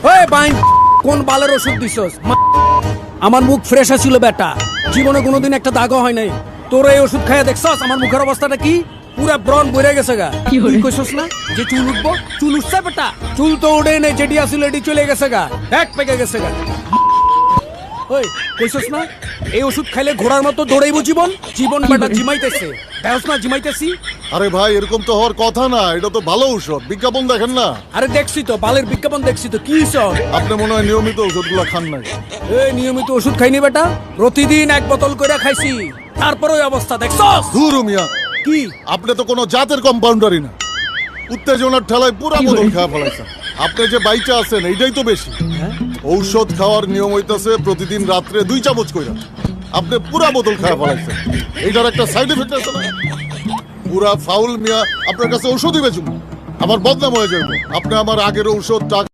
ওই বাইন কোন বালের ওষুধ দিছস? আমার মুখ ফ্রেশ আছিল বেটা, জীবনে কোনোদিন একটা দাগও হয় নাই। তোর এই ওষুধ খাইয়া দেখছস আমার মুখের অবস্থাটা কি? পুরা ব্রণ বইরে গেছে গা। তুই কইছস না যে চুল উঠবো, চুল উঠছে বেটা? চুল তো উঠে নেই, যেটি আসলে এটি চলে গেছে গা, এক পেকে গেছে গা। ওই কইছস না এই ওষুধ খাইলে ঘোড়ার মতো দৌড়াইবো জীবন? জীবন বেটা জিমাইতেছে, দেখছ না জিমাইতেছি। আরে ভাই এরকম তো হওয়ার কথা না, এটা তো ভালো ঔষধ, বিজ্ঞাপন দেখেন না? আরে দেখছি তো, বালের বিজ্ঞাপন দেখছি তো, কি সব? আপনি মনে হয় নিয়মিত ওষুধগুলো খান নাই। এই নিয়মিত ওষুধ খাইনি বেটা, প্রতিদিন এক বোতল করে খাইছি, তারপর ওই অবস্থা দেখছস। ধুর মিয়া, কি আপনি তো কোনো জাতের কম্পাউন্ডারই না, উত্তেজনার ঠেলায় পুরা বোতল খাওয়া ফেলাইছেন। আপনি যে বাইচা আছেন এইটাই তো বেশি। ঔষধ খাওয়ার নিয়ম হইতাছে প্রতিদিন রাত্রে 2 চামচ কইরা, আপনি পুরা বোতল খাওয়া ফেলাইছেন। এইটার একটা সাইড এফেক্ট আছে না? পুরা ফাউল মিয়া, আপনার কাছে ঔষধই বেচুন, আমার বদনাম হয়ে যাবে। আপনি আমার আগের ঔষধ টাকা